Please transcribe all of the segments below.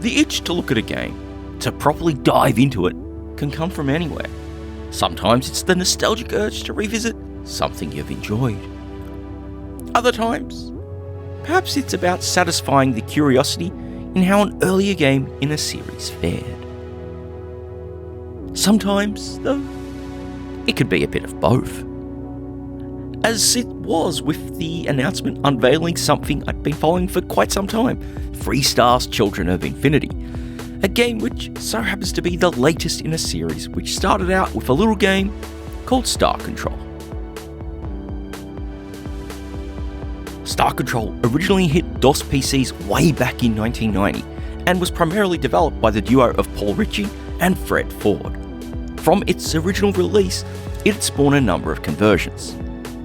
The itch to look at a game, to properly dive into it, can come from anywhere. Sometimes it's the nostalgic urge to revisit something you've enjoyed. Other times, perhaps it's about satisfying the curiosity in how an earlier game in a series fared. Sometimes, though, it could be a bit of both. As it was with the announcement unveiling something I'd been following for quite some time, Freestar's Children of Infinity, a game which so happens to be the latest in a series which started out with a little game called Star Control. Star Control originally hit DOS PCs way back in 1990 and was primarily developed by the duo of Paul Ritchie and Fred Ford. From its original release, it had spawned a number of conversions.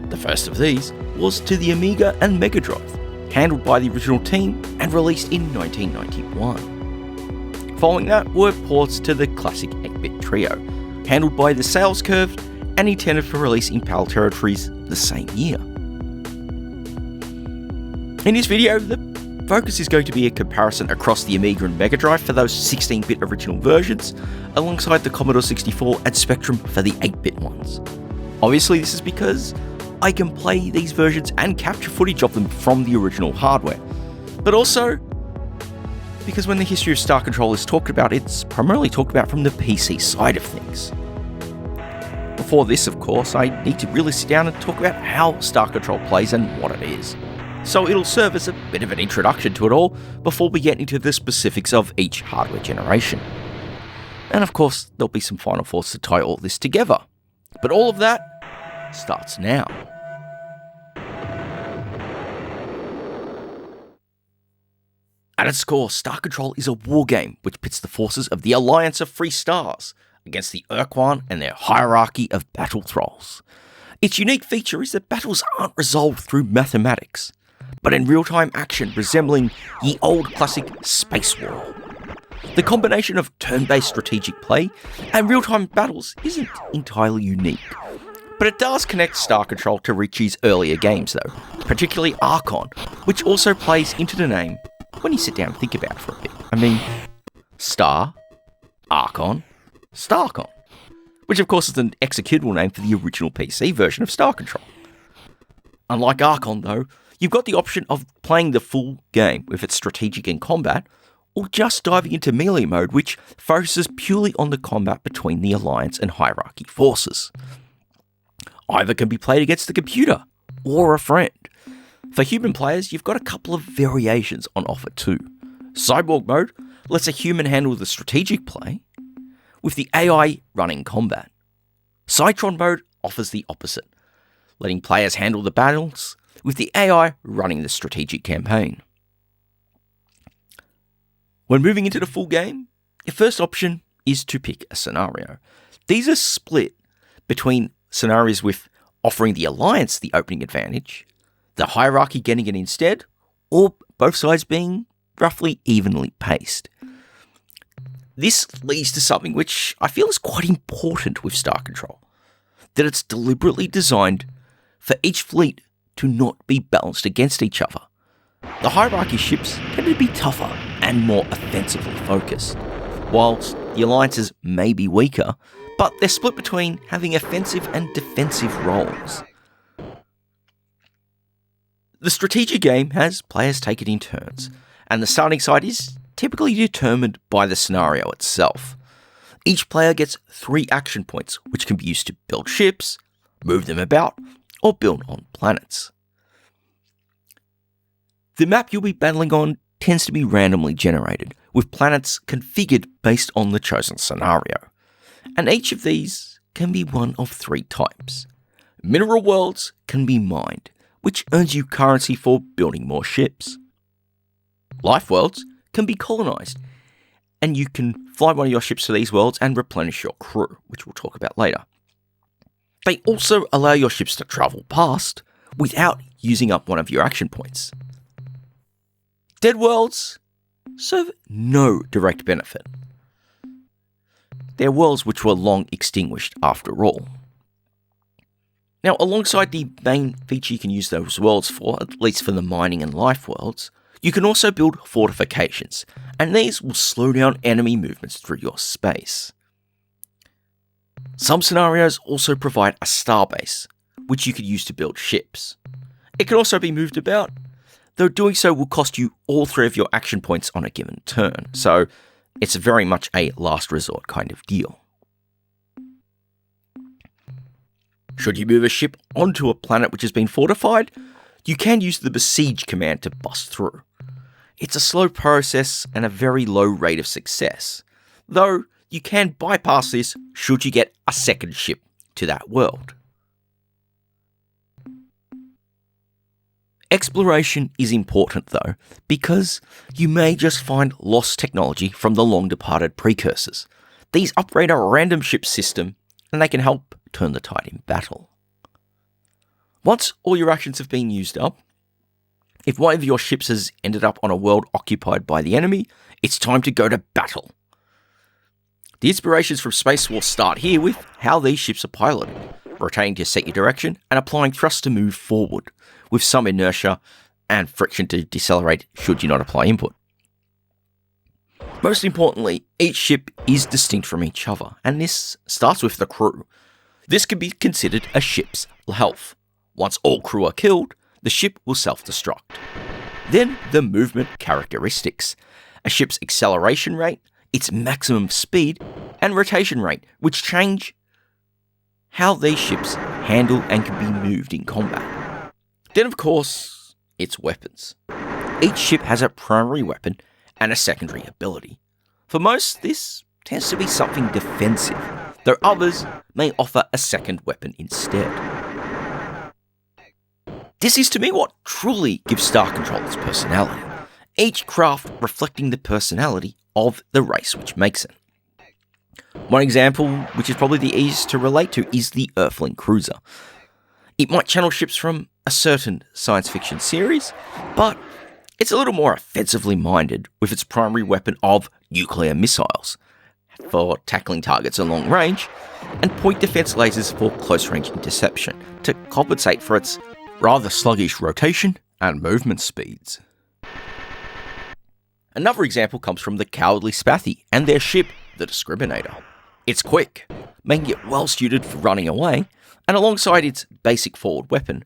The first of these was to the Amiga and Mega Drive, handled by the original team and released in 1991. Following that were ports to the classic 8-bit trio, handled by the Sales Curve and intended for release in PAL territories the same year. In this video, the focus is going to be a comparison across the Amiga and Mega Drive for those 16-bit original versions, alongside the Commodore 64 and Spectrum for the 8-bit ones. Obviously, this is because I can play these versions and capture footage of them from the original hardware, but also because when the history of Star Control is talked about, it's primarily talked about from the PC side of things. Before this, of course, I need to really sit down and talk about how Star Control plays and what it is. So it'll serve as a bit of an introduction to it all before we get into the specifics of each hardware generation. And of course, there'll be some final thoughts to tie all this together. But all of that starts now. At its core, Star Control is a war game which pits the forces of the Alliance of Free Stars against the ur-quan and their hierarchy of battle thralls. Its unique feature is that battles aren't resolved through mathematics, but in real-time action resembling ye old classic Spacewar. The combination of turn-based strategic play and real-time battles isn't entirely unique, but it does connect Star Control to Ritchie's earlier games though, particularly Archon, which also plays into the name when you sit down and think about it for a bit. I mean, Star, Archon, Starcon, which of course is an executable name for the original PC version of Star Control. Unlike Archon though, you've got the option of playing the full game with its strategic and combat, or just diving into melee mode, which focuses purely on the combat between the Alliance and Hierarchy forces. Either can be played against the computer, or a friend. For human players, you've got a couple of variations on offer too. Cyborg mode lets a human handle the strategic play, with the AI running combat. Cytron mode offers the opposite, letting players handle the battles, with the AI running the strategic campaign. When moving into the full game, your first option is to pick a scenario. These are split between scenarios with offering the Alliance the opening advantage, the Hierarchy getting it instead, or both sides being roughly evenly paced. This leads to something which I feel is quite important with Star Control, that it's deliberately designed for each fleet to not be balanced against each other. The Hierarchy ships tend to be tougher and more offensively focused, whilst the Alliances may be weaker, but they're split between having offensive and defensive roles. The strategic game has players take it in turns, and the starting side is typically determined by the scenario itself. Each player gets 3 action points, which can be used to build ships, move them about, or build on planets. The map you'll be battling on tends to be randomly generated, with planets configured based on the chosen scenario. And each of these can be one of 3 types. Mineral worlds can be mined, which earns you currency for building more ships. Life worlds can be colonized, and you can fly one of your ships to these worlds and replenish your crew, which we'll talk about later. They also allow your ships to travel past without using up one of your action points. Dead worlds serve no direct benefit. They're worlds which were long extinguished after all. Now, alongside the main feature you can use those worlds for, at least for the mining and life worlds, You can also build fortifications, and these will slow down enemy movements through your space. Some scenarios also provide a starbase, which you could use to build ships. It can also be moved about, though doing so will cost you all 3 of your action points on a given turn, so it's very much a last resort kind of deal. Should you move a ship onto a planet which has been fortified, you can use the besiege command to bust through. It's a slow process and a very low rate of success, though you can bypass this should you get a second ship to that world. Exploration is important though, because you may just find lost technology from the long departed precursors. These upgrade a random ship system, and they can help turn the tide in battle. Once all your actions have been used up, if one of your ships has ended up on a world occupied by the enemy, it's time to go to battle. The inspirations from Spacewar start here with how these ships are piloted, rotating to set your direction and applying thrust to move forward, with some inertia and friction to decelerate should you not apply input. Most importantly, each ship is distinct from each other, and this starts with the crew. This can be considered a ship's health. Once all crew are killed, the ship will self-destruct. Then the movement characteristics. A ship's acceleration rate, its maximum speed, and rotation rate, which change how these ships handle and can be moved in combat. Then of course, its weapons. Each ship has a primary weapon and a secondary ability. For most, this tends to be something defensive, though others may offer a second weapon instead. This is to me what truly gives Star Control its personality, each craft reflecting the personality of the race which makes it. One example, which is probably the easiest to relate to, is the Earthling Cruiser. It might channel ships from a certain science fiction series, but it's a little more offensively minded with its primary weapon of nuclear missiles for tackling targets at long range, and point defense lasers for close range interception to compensate for its rather sluggish rotation and movement speeds. Another example comes from the Cowardly Spathi and their ship, the Discriminator. It's quick, making it well suited for running away, and alongside its basic forward weapon,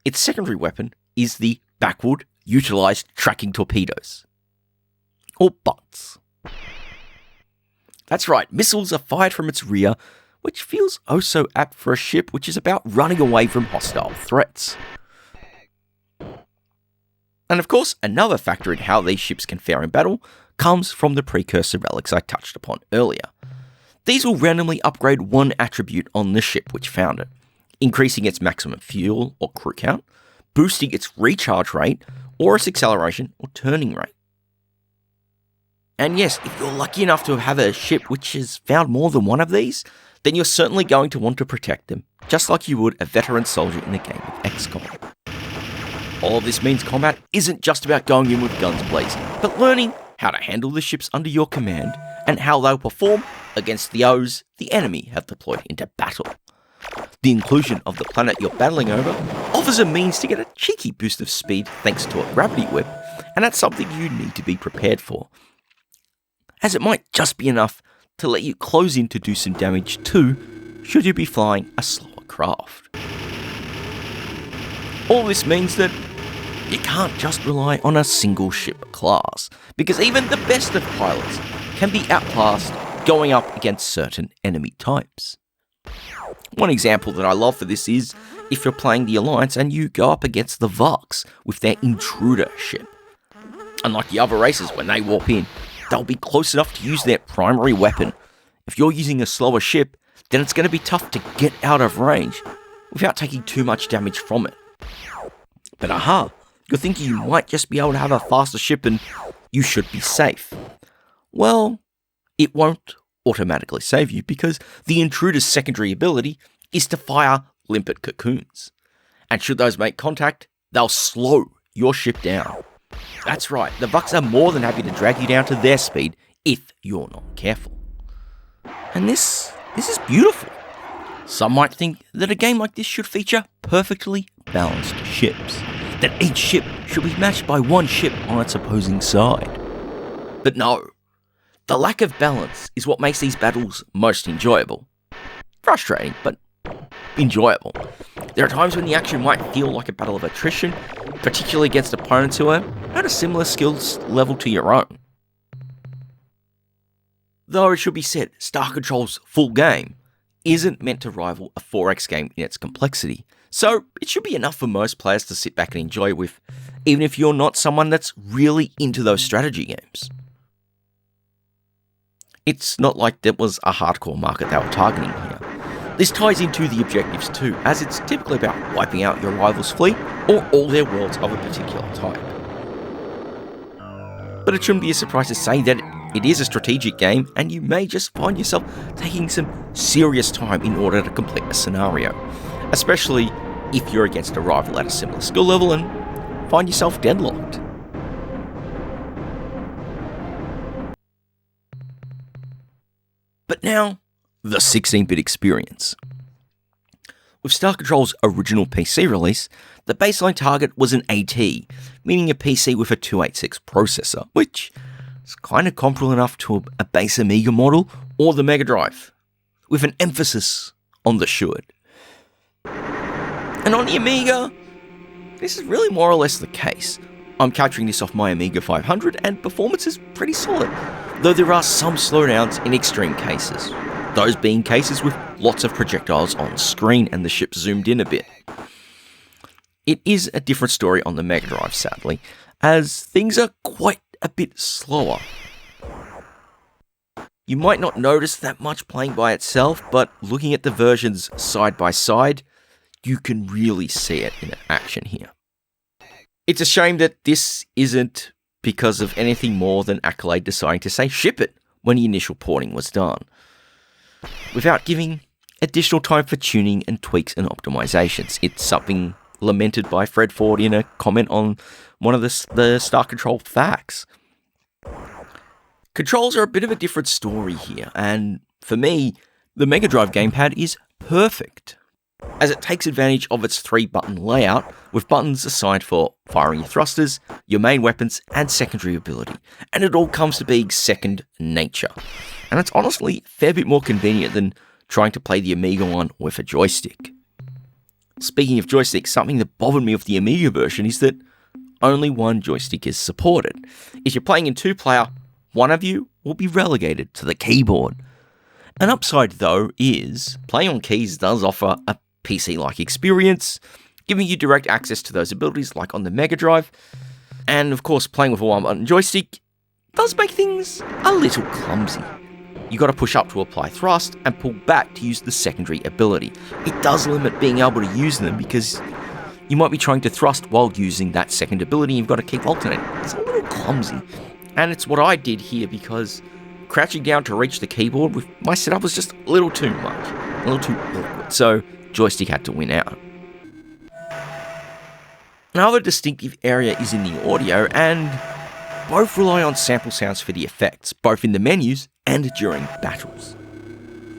its secondary weapon is the backward utilised tracking torpedoes, or butts. That's right, missiles are fired from its rear, which feels oh so apt for a ship which is about running away from hostile threats. And of course, another factor in how these ships can fare in battle comes from the precursor relics I touched upon earlier. These will randomly upgrade one attribute on the ship which found it, increasing its maximum fuel or crew count, boosting its recharge rate, or its acceleration or turning rate. And yes, if you're lucky enough to have a ship which has found more than one of these, then you're certainly going to want to protect them, just like you would a veteran soldier in the game of XCOM. All of this means combat isn't just about going in with guns blazing, but learning how to handle the ships under your command and how they'll perform against the O's the enemy have deployed into battle. The inclusion of the planet you're battling over offers a means to get a cheeky boost of speed thanks to a gravity whip, and that's something you need to be prepared for, as it might just be enough to let you close in to do some damage too, should you be flying a slower craft. All this means that you can't just rely on a single ship class, because even the best of pilots can be outclassed going up against certain enemy types. One example that I love for this is if you're playing the Alliance and you go up against the Varks with their Intruder ship. Unlike the other races, when they warp in, they'll be close enough to use their primary weapon. If you're using a slower ship, then it's going to be tough to get out of range without taking too much damage from it. But you're thinking you might just be able to have a faster ship and you should be safe. Well, it won't automatically save you, because the Intruder's secondary ability is to fire limpet cocoons. And should those make contact, they'll slow your ship down. That's right, the Vucks are more than happy to drag you down to their speed if you're not careful. And this is beautiful. Some might think that a game like this should feature perfectly balanced ships. that each ship should be matched by one ship on its opposing side. But no, the lack of balance is what makes these battles most enjoyable. Frustrating, but enjoyable. There are times when the action might feel like a battle of attrition, particularly against opponents who are at a similar skills level to your own. Though it should be said, Star Control's full game isn't meant to rival a 4X game in its complexity, so it should be enough for most players to sit back and enjoy with, even if you're not someone that's really into those strategy games. It's not like there was a hardcore market they were targeting here. This ties into the objectives too, as it's typically about wiping out your rival's fleet or all their worlds of a particular type. But it shouldn't be a surprise to say that it is a strategic game, and you may just find yourself taking some serious time in order to complete a scenario, especially if you're against a rival at a similar skill level and find yourself deadlocked. But now, the 16-bit experience. With Star Control's original PC release, the baseline target was an AT, meaning a PC with a 286 processor, which is kind of comparable enough to a base Amiga model or the Mega Drive, with an emphasis on the should. And on the Amiga, this is really more or less the case. I'm capturing this off my Amiga 500 and performance is pretty solid, though there are some slowdowns in extreme cases. Those being cases with lots of projectiles on screen and the ship zoomed in a bit. It is a different story on the Mega Drive, sadly, as things are quite a bit slower. You might not notice that much playing by itself, but looking at the versions side by side, you can really see it in action here. It's a shame that this isn't because of anything more than Accolade deciding to say ship it when the initial porting was done, without giving additional time for tuning and tweaks and optimizations. It's something lamented by Fred Ford in a comment on one of the Star Control facts. Controls are a bit of a different story here, and for me, the Mega Drive gamepad is perfect, as it takes advantage of its 3-button layout, with buttons assigned for firing your thrusters, your main weapons, and secondary ability, and it all comes to being second nature. And it's honestly a fair bit more convenient than trying to play the Amiga one with a joystick. Speaking of joysticks, something that bothered me with the Amiga version is that only one joystick is supported. If you're playing in 2-player, one of you will be relegated to the keyboard. An upside, though, is playing on keys does offer a PC-like experience, giving you direct access to those abilities like on the Mega Drive, and of course playing with a 1-button joystick does make things a little clumsy. You got to push up to apply thrust and pull back to use the secondary ability. It does limit being able to use them because you might be trying to thrust while using that second ability and you've got to keep alternating. It's a little clumsy. And it's what I did here because crouching down to reach the keyboard with my setup was just a little too much, a little too awkward, so joystick had to win out. Another distinctive area is in the audio, and both rely on sample sounds for the effects, both in the menus and during battles.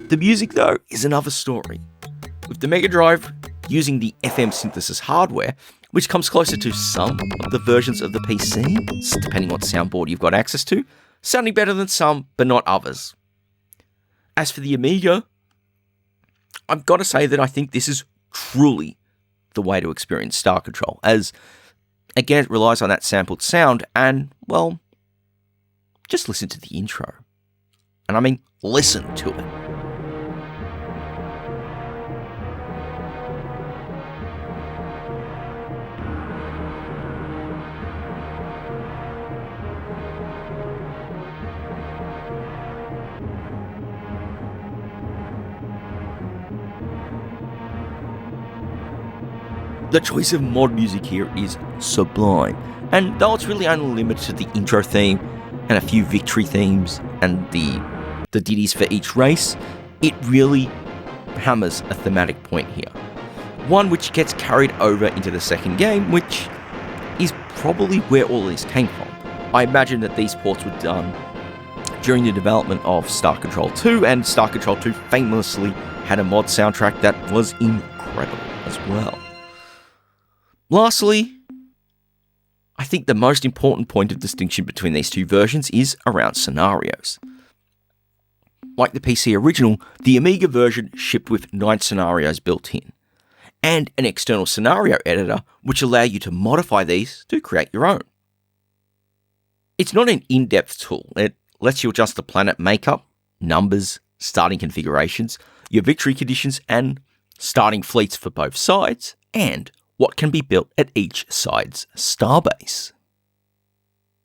The music, though, is another story. With the Mega Drive using the FM synthesis hardware, which comes closer to some of the versions of the PC, depending on what soundboard you've got access to, sounding better than some, but not others. As for the Amiga, I've got to say that I think this is truly the way to experience Star Control, as, again, it relies on that sampled sound, and, well, just listen to the intro. And I mean, listen to it. The choice of mod music here is sublime, and though it's really only limited to the intro theme and a few victory themes and the ditties for each race, it really hammers a thematic point here. One which gets carried over into the second game, which is probably where all this came from. I imagine that these ports were done during the development of Star Control 2, and Star Control 2 famously had a mod soundtrack that was incredible as well. Lastly, I think the most important point of distinction between these two versions is around scenarios. Like the PC original, the Amiga version shipped with 9 scenarios built in, and an external scenario editor which allow you to modify these to create your own. It's not an in-depth tool. It lets you adjust the planet makeup, numbers, starting configurations, your victory conditions, and starting fleets for both sides, and what can be built at each side's starbase.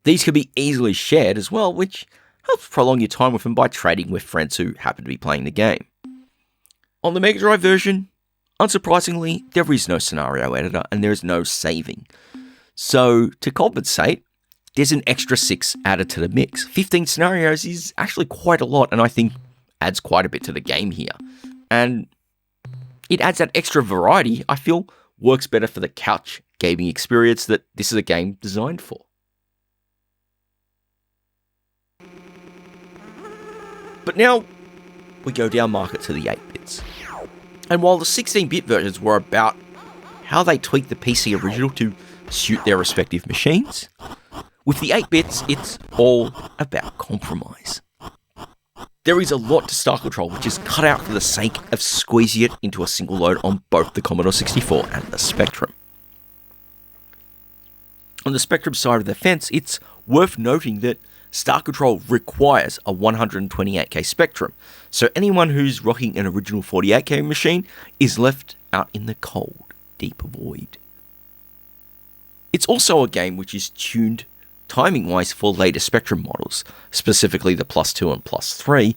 These can be easily shared as well, which helps prolong your time with them by trading with friends who happen to be playing the game. On the Mega Drive version, unsurprisingly, there is no scenario editor and there is no saving. So, to compensate, there's an extra 6 added to the mix. 15 scenarios is actually quite a lot, and I think adds quite a bit to the game here. And it adds that extra variety I feel works better for the couch gaming experience that this is a game designed for. But now we go down market to the 8-bits. And while the 16-bit versions were about how they tweaked the PC original to suit their respective machines, with the 8-bits, it's all about compromise. There is a lot to Star Control which is cut out for the sake of squeezing it into a single load on both the Commodore 64 and the Spectrum. On the Spectrum side of the fence, it's worth noting that Star Control requires a 128K Spectrum, so anyone who's rocking an original 48K machine is left out in the cold, deep void. It's also a game which is tuned timing-wise for later Spectrum models, specifically the Plus 2 and Plus 3,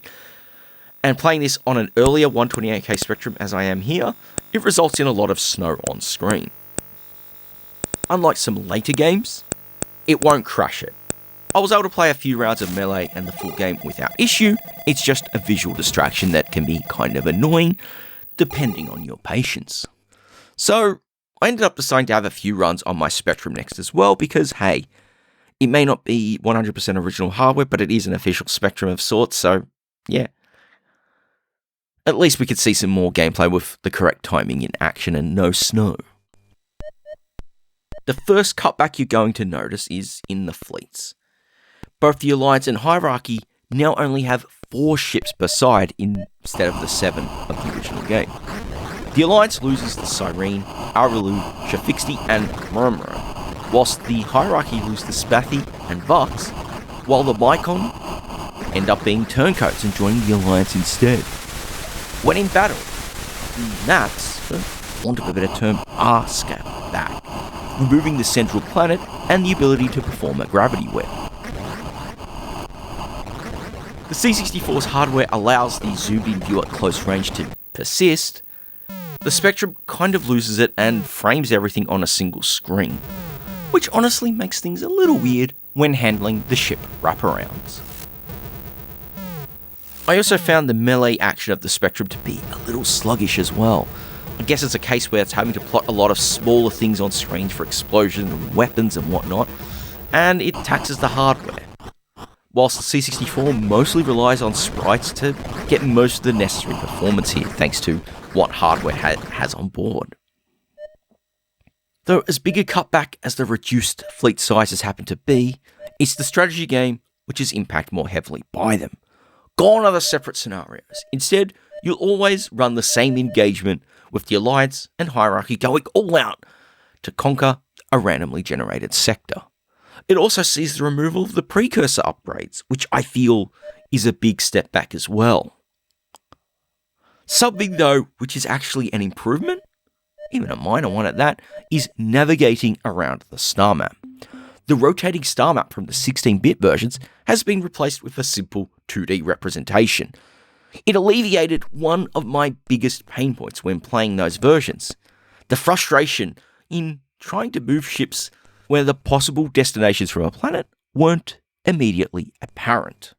and playing this on an earlier 128K Spectrum as I am here, it results in a lot of snow on screen. Unlike some later games, it won't crash it. I was able to play a few rounds of Melee and the full game without issue. It's just a visual distraction that can be kind of annoying, depending on your patience. So, I ended up deciding to have a few runs on my Spectrum next as well, because hey, it may not be 100% original hardware, but it is an official Spectrum of sorts, so yeah. At least we could see some more gameplay with the correct timing in action and no snow. The first cutback you're going to notice is in the fleets. Both the Alliance and Hierarchy now only have 4 ships per side instead of the 7 of the original game. The Alliance loses the Cyrene, Arulu, Shafixti, and Murmur, whilst the Hierarchy lose the Spathi and Vux, while the Mycon end up being turncoats and joining the Alliance instead. When in battle, the maps, for want of a better term, are scaled back, removing the central planet and the ability to perform a gravity web. The C64's hardware allows the zoomed-in view at close range to persist. The Spectrum kind of loses it and frames everything on a single screen, which honestly makes things a little weird when handling the ship wraparounds. I also found the melee action of the Spectrum to be a little sluggish as well. I guess it's a case where it's having to plot a lot of smaller things on screen for explosions and weapons and whatnot, and it taxes the hardware. Whilst the C64 mostly relies on sprites to get most of the necessary performance here, thanks to what hardware has on board. Though as big a cutback as the reduced fleet sizes happen to be, it's the strategy game which is impacted more heavily by them. Gone are the separate scenarios. Instead, you'll always run the same engagement with the Alliance and Hierarchy going all out to conquer a randomly generated sector. It also sees the removal of the precursor upgrades, which I feel is a big step back as well. Something though, which is actually an improvement, even a minor one at that, is navigating around the star map. The rotating star map from the 16-bit versions has been replaced with a simple 2D representation. It alleviated one of my biggest pain points when playing those versions: the frustration in trying to move ships where the possible destinations from a planet weren't immediately apparent.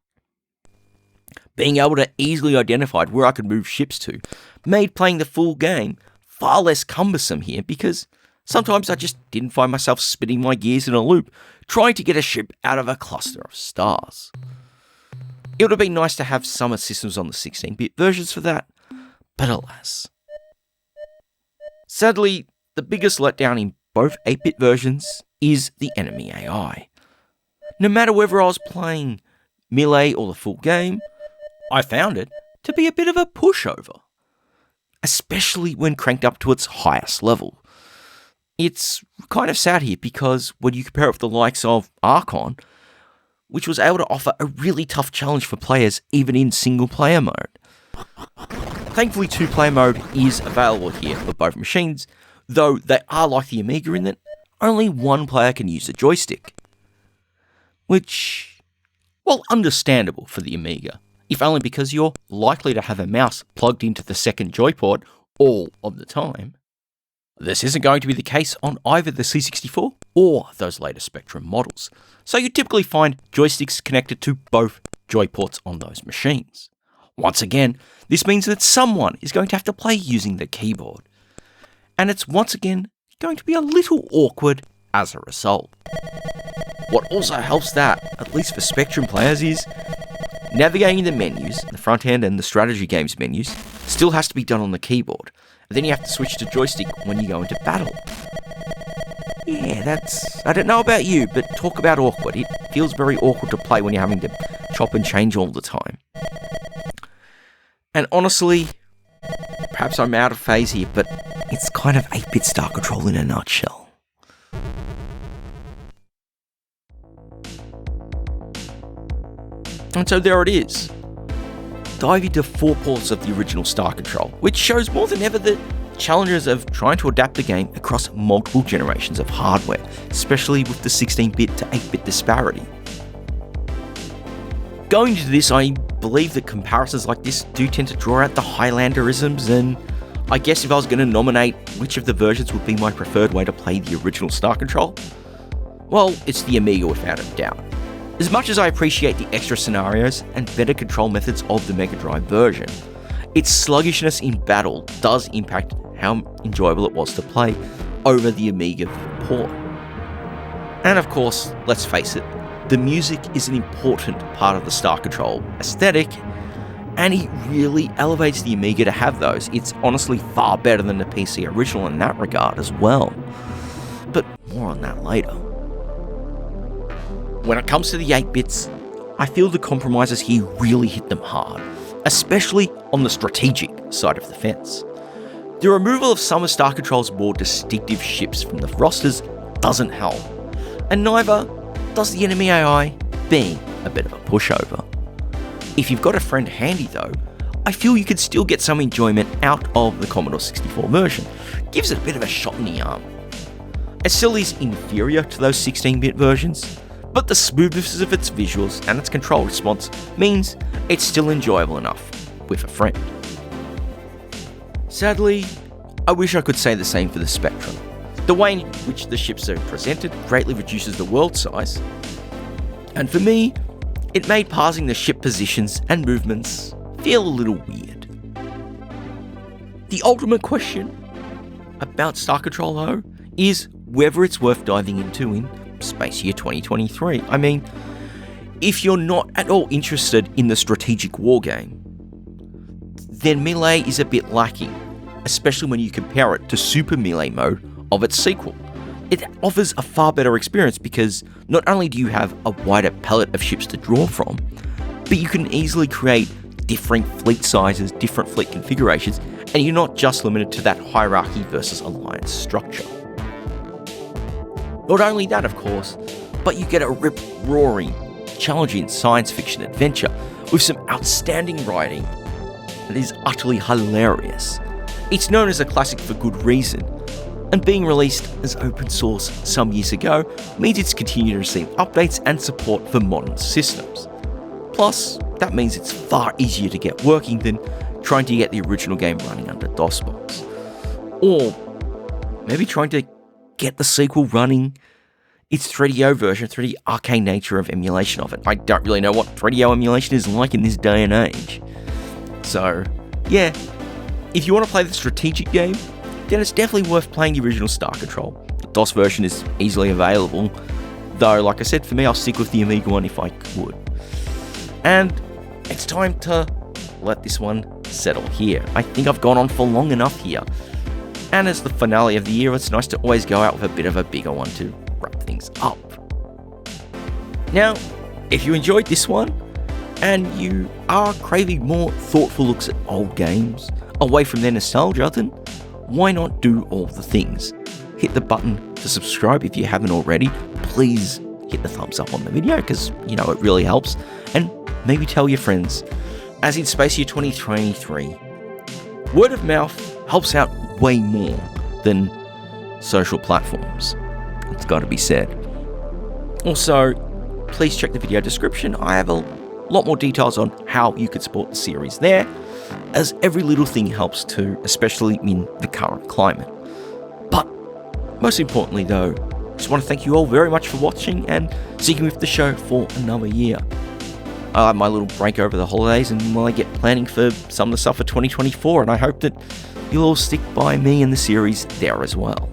Being able to easily identify where I could move ships to made playing the full game far less cumbersome here, because sometimes I just didn't find myself spinning my gears in a loop trying to get a ship out of a cluster of stars. It would have been nice to have some systems on the 16-bit versions for that, but alas. Sadly, the biggest letdown in both 8-bit versions is the enemy AI. No matter whether I was playing Melee or the full game, I found it to be a bit of a pushover, especially when cranked up to its highest level. It's kind of sad here because when you compare it with the likes of Archon, which was able to offer a really tough challenge for players even in single-player mode. Thankfully, 2-player mode is available here for both machines, though they are like the Amiga in that only one player can use the joystick. Which, well, understandable for the Amiga, if only because you're likely to have a mouse plugged into the second joypod all of the time. This isn't going to be the case on either the C64 or those later Spectrum models, so you typically find joysticks connected to both joyports on those machines. Once again, this means that someone is going to have to play using the keyboard, and it's once again going to be a little awkward as a result. What also helps that, at least for Spectrum players, is navigating the menus, the front end and the strategy games menus, still has to be done on the keyboard. And then you have to switch to joystick when you go into battle. Yeah, I don't know about you, but talk about awkward. It feels very awkward to play when you're having to chop and change all the time. And honestly, perhaps I'm out of phase here, but it's kind of 8-bit Star Control in a nutshell. And so there it is. Dive into 4 ports of the original Star Control, which shows more than ever the challenges of trying to adapt the game across multiple generations of hardware, especially with the 16-bit to 8-bit disparity. Going into this, I believe that comparisons like this do tend to draw out the Highlanderisms, and I guess if I was going to nominate which of the versions would be my preferred way to play the original Star Control, well, it's the Amiga without a doubt. As much as I appreciate the extra scenarios and better control methods of the Mega Drive version, its sluggishness in battle does impact how enjoyable it was to play over the Amiga port. And of course, let's face it, the music is an important part of the Star Control aesthetic, and it really elevates the Amiga to have those. It's honestly far better than the PC original in that regard as well. But more on that later. When it comes to the 8-bits, I feel the compromises here really hit them hard, especially on the strategic side of the fence. The removal of some of Star Control's more distinctive ships from the rosters doesn't help, and neither does the enemy AI being a bit of a pushover. If you've got a friend handy though, I feel you could still get some enjoyment out of the Commodore 64 version. Gives it a bit of a shot in the arm. It still is inferior to those 16-bit versions, but the smoothness of its visuals and its control response means it's still enjoyable enough with a friend. Sadly, I wish I could say the same for the Spectrum. The way in which the ships are presented greatly reduces the world size, and for me, it made parsing the ship positions and movements feel a little weird. The ultimate question about Star Control though is whether it's worth diving into in Space Year 2023. I mean, if you're not at all interested in the strategic war game, then Melee is a bit lacking, especially when you compare it to Super Melee mode of its sequel. It offers a far better experience because not only do you have a wider palette of ships to draw from, but you can easily create different fleet sizes, different fleet configurations, and you're not just limited to that hierarchy versus alliance structure. Not only that, of course, but you get a rip-roaring, challenging science fiction adventure with some outstanding writing that is utterly hilarious. It's known as a classic for good reason, and being released as open source some years ago means it's continued to receive updates and support for modern systems. Plus, that means it's far easier to get working than trying to get the original game running under DOSBox. Or maybe trying to get the sequel running its 3DO version through the arcane nature of emulation of it. I don't really know what 3DO emulation is like in this day and age. So, yeah, if you want to play the strategic game, then it's definitely worth playing the original Star Control. The DOS version is easily available, though, like I said, for me, I'll stick with the Amiga one if I could. And it's time to let this one settle here. I think I've gone on for long enough here. And as the finale of the year, it's nice to always go out with a bit of a bigger one to wrap things up. Now, if you enjoyed this one, and you are craving more thoughtful looks at old games, away from their nostalgia, then why not do all the things? Hit the button to subscribe if you haven't already. Please hit the thumbs up on the video, because, it really helps. And maybe tell your friends. As in Space Year 2023, word of mouth helps out way more than social platforms. It's got to be said. Also, please check the video description. I have a lot more details on how you could support the series there, as every little thing helps too, especially in the current climate. But most importantly though, I just want to thank you all very much for watching and sticking with the show for another year. I have my little break over the holidays, and I get planning for some of the stuff for 2024, and I hope that you'll all stick by me and the series there as well.